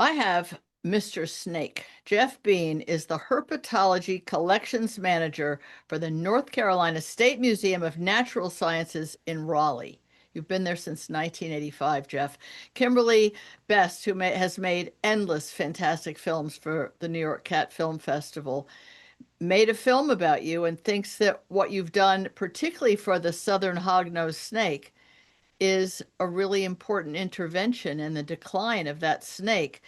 I have Mr. Snake. Jeff Beane is the Herpetology Collections Manager for the North Carolina State Museum of Natural Sciences in Raleigh. You've been there since 1985, Jeff. Kimberly Best, who has made endless fantastic films for the New York Cat Film Festival, made a film about you and thinks that what you've done, particularly for the Southern Hognose Snake, is a really important intervention in the decline of that snake.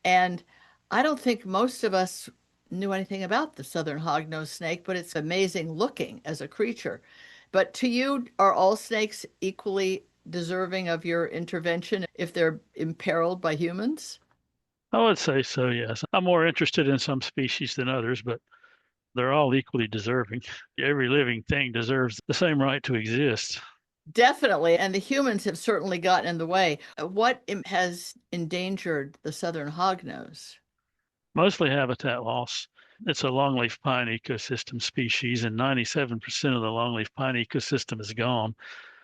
And I don't think most of us knew anything about the southern hognose snake, but it's amazing looking as a creature. But to you, are all snakes equally deserving of your intervention if they're imperiled by humans? I would say so, yes. I'm more interested in some species than others, but they're all equally deserving. Every living thing deserves the same right to exist. Definitely. And the humans have certainly gotten in the way. What has endangered the southern hognose? Mostly habitat loss. It's a longleaf pine ecosystem species, and 97% of the longleaf pine ecosystem is gone.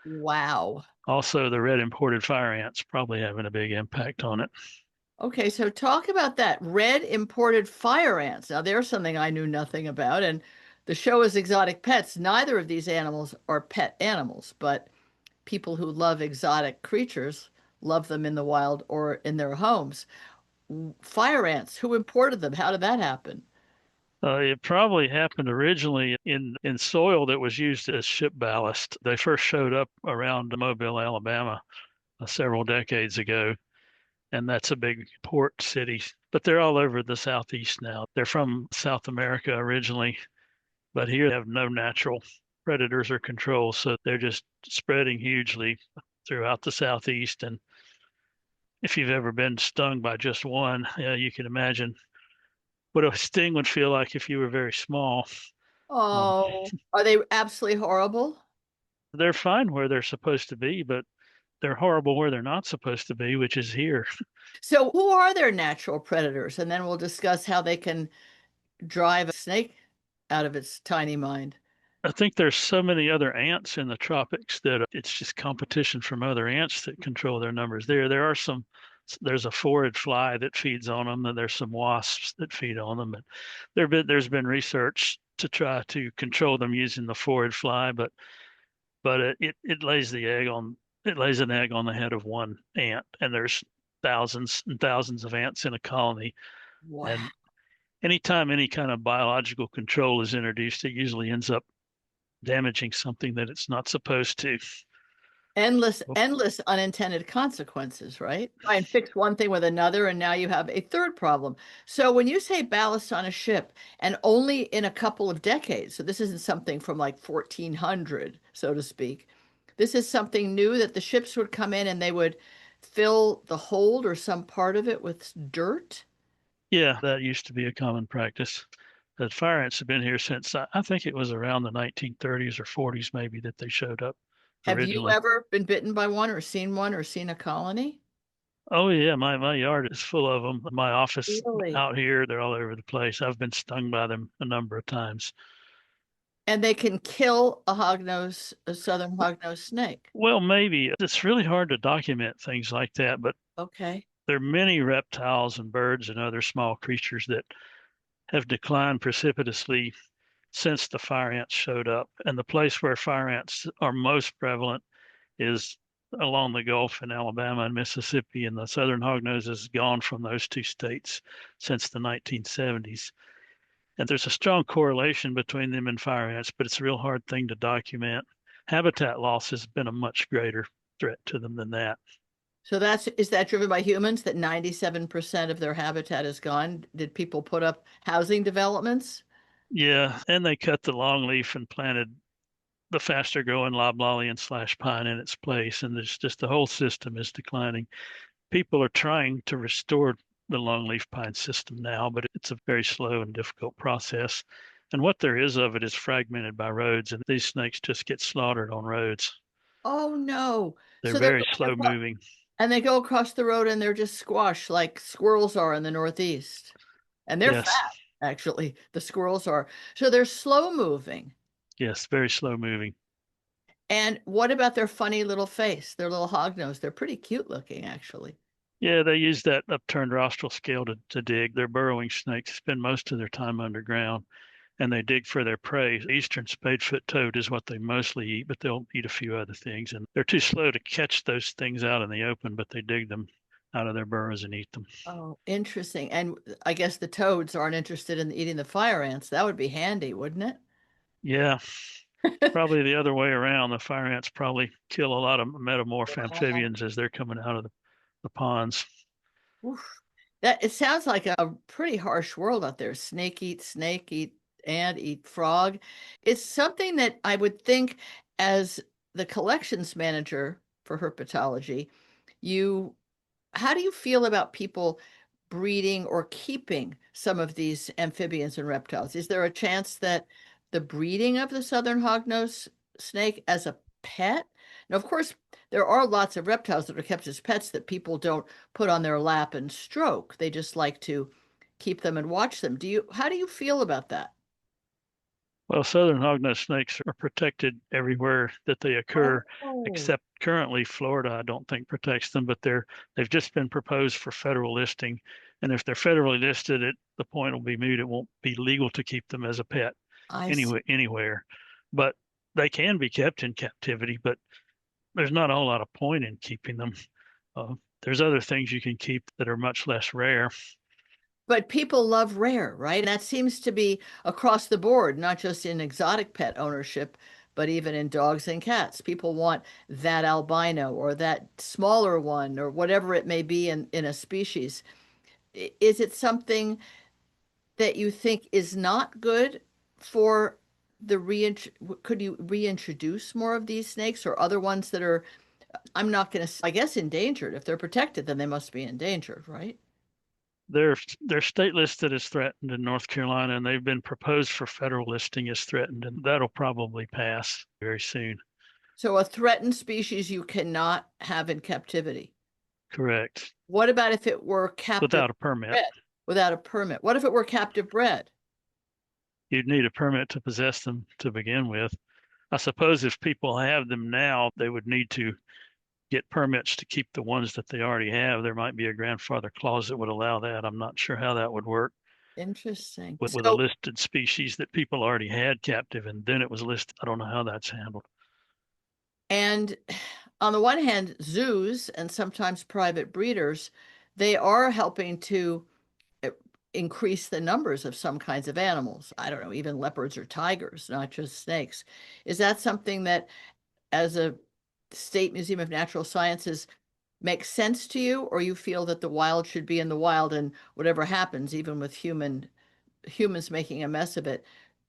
Wow. Also, the red imported fire ants probably having a big impact on it. Okay, so talk about that. Red imported fire ants. Now, there's something I knew nothing about. And the show is Exotic Pets. Neither of these animals are pet animals, but people who love exotic creatures love them in the wild or in their homes. Fire ants, who imported them? How did that happen? It probably happened originally in soil that was used as ship ballast. They first showed up around Mobile, Alabama, several decades ago, and that's a big port city. But they're all over the southeast now. They're from South America originally, but here they have no natural predators or controls, so they're just spreading hugely throughout the southeast. And if you've ever been stung by just one, you can imagine what a sting would feel like if you were very small. Um, Oh, are they absolutely horrible? they're fine where they're supposed to be, but they're horrible where they're not supposed to be, which is here. So, who are their natural predators? And then we'll discuss how they can drive a snake out of its tiny mind. I think there's so many other ants in the tropics that it's just competition from other ants that control their numbers. There are some. There's a phorid fly that feeds on them, and there's some wasps that feed on them. And there's been research to try to control them using the phorid fly, but it lays the egg on it lays an egg on the head of one ant, and there's thousands and thousands of ants in a colony. Wow. And anytime any kind of biological control is introduced, it usually ends up damaging something that it's not supposed to. Endless unintended consequences, right? Try and fix one thing with another, and now you have a third problem. So when you say ballast on a ship, and only in a couple of decades, so this isn't something from like 1400, so to speak. This is something new that the ships would come in and they would fill the hold or some part of it with dirt. Yeah, that used to be a common practice. The fire ants have been here since I think it was around the 1930s or 40s, maybe, that they showed up Have you originally. ever been bitten by one or seen a colony? Oh yeah, my yard is full of them. My office Really? out here, they're all over the place. I've been stung by them a number of times. And they can kill a southern hognose snake. Well, maybe it's really hard to document things like that, but Okay. there are many reptiles and birds and other small creatures that have declined precipitously since the fire ants showed up. And the place where fire ants are most prevalent is along the Gulf in Alabama and Mississippi, and the southern hognose has gone from those two states since the 1970s. And there's a strong correlation between them and fire ants, but it's a real hard thing to document. Habitat loss has been a much greater threat to them than that. So is that driven by humans that 97% of their habitat is gone? Did people put up housing developments? Yeah, and they cut the longleaf and planted the faster growing loblolly and slash pine in its place, and there's just the whole system is declining. People are trying to restore the longleaf pine system now, but it's a very slow and difficult process. And what there is of it is fragmented by roads, and these snakes just get slaughtered on roads. Oh no. They're So very slow moving. and they go across the road and they're just squashed like squirrels are in the Northeast. And they're Yes, fat, actually. The squirrels are. So they're slow moving. yes, very slow moving. And what about their funny little face, their little hog nose? They're pretty cute looking, actually. Yeah, they use that upturned rostral scale to dig. They're burrowing snakes, spend most of their time underground, and they dig for their prey. Eastern spadefoot toad is what they mostly eat, but they'll eat a few other things. And they're too slow to catch those things out in the open, but they dig them out of their burrows and eat them. Oh, interesting. And I guess the toads aren't interested in eating the fire ants. That would be handy, wouldn't Yeah, it? probably the other way around. The fire ants probably kill a lot of metamorph Wow. amphibians as they're coming out of the ponds. Oof. That it sounds like a pretty harsh world out there. Snake, eat ant, eat frog. It's something that I would think as the collections manager for herpetology, you how do you feel about people breeding or keeping some of these amphibians and reptiles? Is there a chance that the breeding of the southern hognose snake as a pet? Now, of course, there are lots of reptiles that are kept as pets that people don't put on their lap and stroke. They just like to keep them and watch them. How do you feel about that? Well, Southern Hognose snakes are protected everywhere that they occur, Oh, except currently Florida, I don't think protects them, but they've just been proposed for federal listing. And if they're federally listed, the point will be moot. It won't be legal to keep them as a pet I see. anywhere. But they can be kept in captivity, but there's not a whole lot of point in keeping them. There's other things you can keep that are much less rare. But people love rare, right? And that seems to be across the board, not just in exotic pet ownership, but even in dogs and cats. People want that albino or that smaller one or whatever it may be in a species. Is it something that you think is not good for the reint could you reintroduce more of these snakes or other ones that are, I'm not going to, I guess, endangered? If they're protected, then they must be endangered, right? They're state listed as threatened in North Carolina, and they've been proposed for federal listing as threatened, and that'll probably pass very soon. So a threatened species you cannot have in captivity. Correct. What about if it were captive Without a permit. bred without a permit? What if it were captive bred? You'd need a permit to possess them to begin with. I suppose if people have them now, they would need to get permits to keep the ones that they already have. There might be a grandfather clause that would allow that. I'm not sure how that would work Interesting. with a So, listed species that people already had captive and then it was listed. I don't know how that's handled. and on the one hand, zoos and sometimes private breeders, they are helping to uh, increase the numbers of some kinds of animals. I don't know, even leopards or tigers, not just snakes. Is that something that, as a State Museum of Natural Sciences, makes sense to you, or you feel that the wild should be in the wild and whatever happens, even with humans making a mess of it,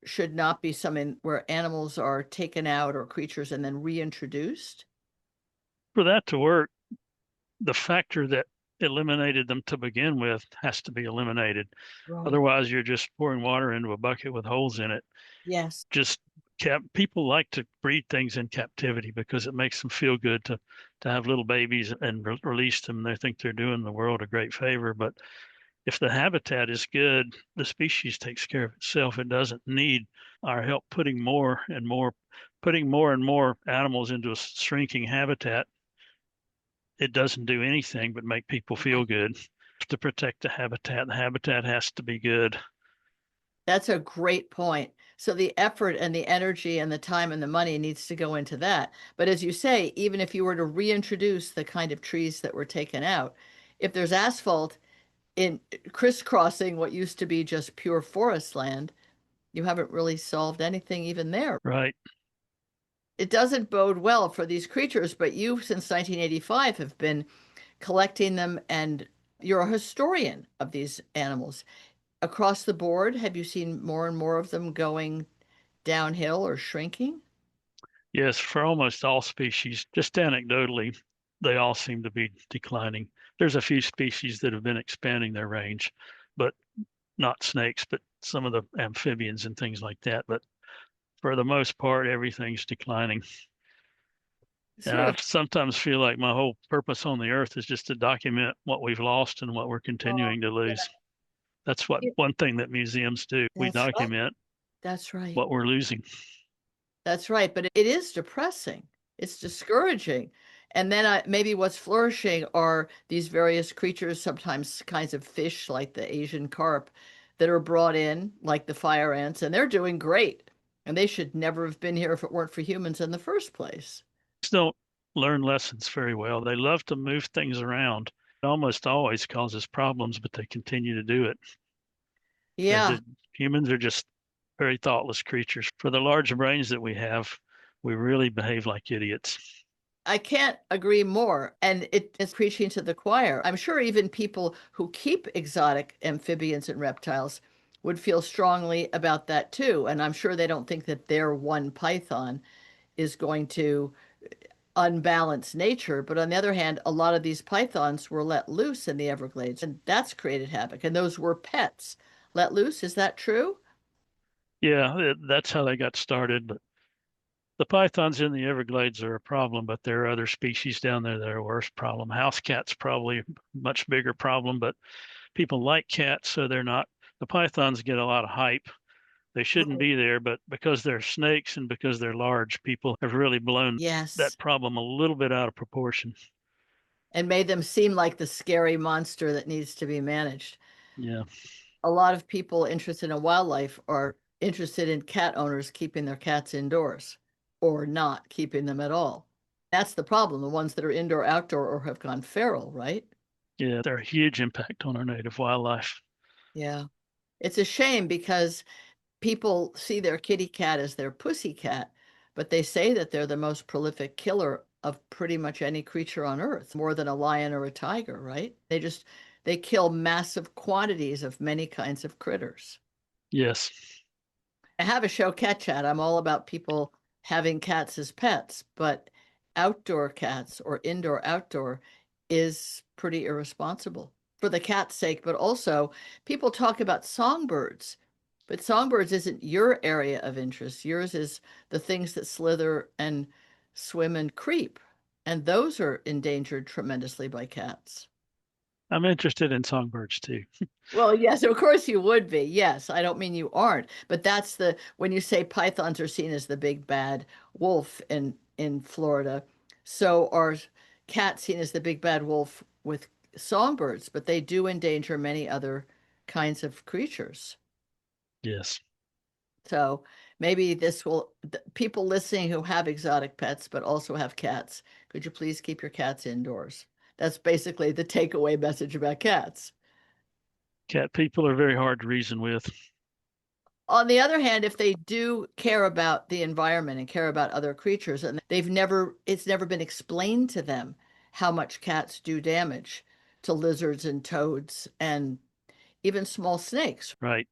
should not be something where animals are taken out or creatures and then reintroduced? For that to work, the factor that eliminated them to begin with has to be eliminated. Right. Otherwise, you're just pouring water into a bucket with holes in it. Yes. Just people like to breed things in captivity because it makes them feel good to have little babies and release them. They think they're doing the world a great favor. But if the habitat is good, the species takes care of itself. It doesn't need our help putting more and more animals into a shrinking habitat. It doesn't do anything but make people feel Right. good. To protect the habitat has to be good. That's a great point. So the effort and the energy and the time and the money needs to go into that. But as you say, even if you were to reintroduce the kind of trees that were taken out, if there's asphalt in crisscrossing what used to be just pure forest land, you haven't really solved anything even there. Right. It doesn't bode well for these creatures, but you, since 1985, have been collecting them and you're a historian of these animals. Across the board, have you seen more and more of them going downhill or shrinking? Yes, for almost all species, just anecdotally, they all seem to be declining. There's a few species that have been expanding their range, but not snakes, but some of the amphibians and things like that. But for the most part, everything's declining. And Sort I of. sometimes feel like my whole purpose on the earth is just to document what we've lost and what we're Oh, continuing to yeah. lose. That's what one thing that museums do. We That's right. document That's right. what we're losing. That's right. But it is depressing. It's discouraging. And then maybe what's flourishing are these various creatures, sometimes kinds of fish like the Asian carp that are brought in, like the fire ants, and they're doing great. And they should never have been here if it weren't for humans in the first place. Don't learn lessons very well. They love to move things around. It almost always causes problems, but they continue to do it. Yeah, The humans are just very thoughtless creatures. For the large brains that we have, we really behave like idiots. I can't agree more. And it is preaching to the choir. I'm sure even people who keep exotic amphibians and reptiles would feel strongly about that too. And I'm sure they don't think that their one python is going to unbalance nature. But on the other hand, a lot of these pythons were let loose in the Everglades, and that's created havoc. And those were pets let loose. Is that true? Yeah, that's how they got started. But the pythons in the Everglades are a problem, but there are other species down there that are a worse problem. House cats probably a much bigger problem, but people like cats, so they're not. The pythons get a lot of hype. They shouldn't Right. be there, but because they're snakes and because they're large, people have really blown Yes. that problem a little bit out of proportion. And made them seem like the scary monster that needs to be managed. Yeah. A lot of people interested in wildlife are interested in cat owners keeping their cats indoors or not keeping them at all. That's the problem, the ones that are indoor, outdoor, or have gone feral, right? Yeah, they're a huge impact on our native wildlife. Yeah. It's a shame because people see their kitty cat as their pussy cat, but they say that they're the most prolific killer of pretty much any creature on earth, more than a lion or a tiger, right? They kill massive quantities of many kinds of critters. Yes. I have a show, Cat Chat. I'm all about people having cats as pets, but outdoor cats or indoor outdoor is pretty irresponsible for the cat's sake. But also, people talk about songbirds, but songbirds isn't your area of interest. Yours is the things that slither and swim and creep, and those are endangered tremendously by cats. I'm interested in songbirds too. Well, yes, of course you would be. Yes, I don't mean you aren't, but that's the when you say pythons are seen as the big bad wolf in Florida, so are cats seen as the big bad wolf with songbirds, but they do endanger many other kinds of creatures. Yes. So maybe this will, people listening who have exotic pets but also have cats, could you please keep your cats indoors? That's basically the takeaway message about cats. Cat people are very hard to reason with. On the other hand, if they do care about the environment and care about other creatures, and it's never been explained to them how much cats do damage to lizards and toads and even small snakes. Right.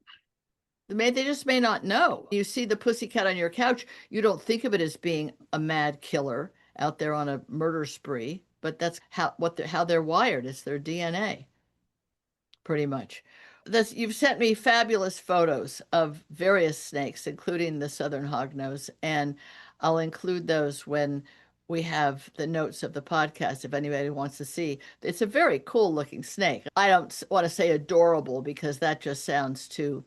They just may not know. You see the pussycat on your couch, you don't think of it as being a mad killer out there on a murder spree, but that's how they're wired. It's their DNA, pretty much. You've sent me fabulous photos of various snakes, including the Southern Hognose, and I'll include those when we have the notes of the podcast if anybody wants to see. It's a very cool looking snake. I don't want to say adorable because that just sounds too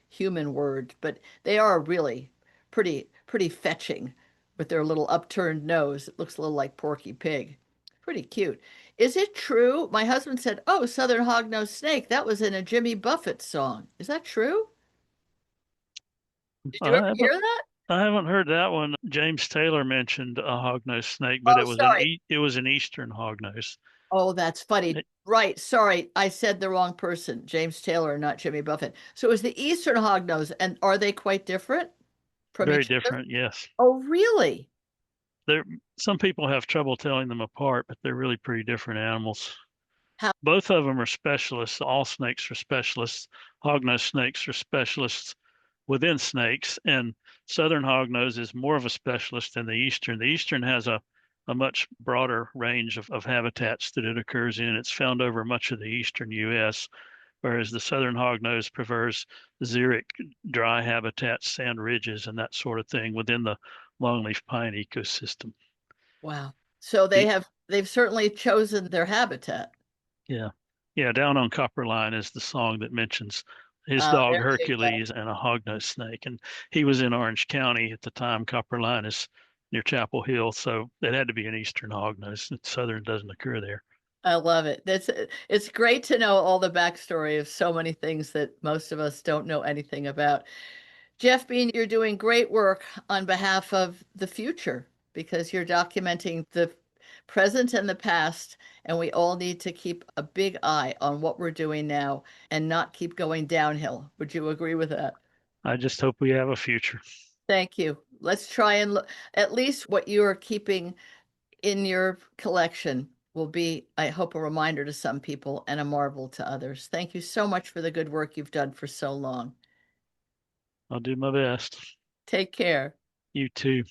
human word, but they are really pretty fetching with their little upturned nose. It looks a little like Porky Pig. Pretty cute. Is it true? My husband said, "Oh, Southern Hognose Snake. That was in a Jimmy Buffett song." Is that true? Did you I ever haven't hear that? I haven't heard that one. James Taylor mentioned a hognose snake, but Oh, sorry. it was an eastern hognose. Oh, that's funny. It, Right. Sorry. I said the wrong person. James Taylor, not Jimmy Buffett. So it was the Eastern Hognose, and are they quite different from very each other? different, yes. Oh, really? They're some people have trouble telling them apart, but they're really pretty different animals. How? Both of them are specialists. All snakes are specialists. Hognose snakes are specialists within snakes, and southern hognose is more of a specialist than the eastern. The eastern has a much broader range of habitats that it occurs in. It's found over much of the eastern U.S., whereas the southern hognose prefers xeric, dry habitats, sand ridges, and that sort of thing within the longleaf pine ecosystem. Wow. So The they've certainly chosen their habitat. Yeah. Yeah, Down on Copper Line is the song that mentions his dog There you go. Hercules and a hognose snake. And he was in Orange County at the time Copper Line is near Chapel Hill, so it had to be an eastern hognose. Southern doesn't occur there. I love it. It's great to know all the backstory of so many things that most of us don't know anything about. Jeff Bean, you're doing great work on behalf of the future because you're documenting the present and the past, and we all need to keep a big eye on what we're doing now and not keep going downhill. Would you agree with that? I just hope we have a future. Thank you. Let's try and look at least what you are keeping in your collection will be, I hope, a reminder to some people and a marvel to others. Thank you so much for the good work you've done for so long. I'll do my best. Take care. You too.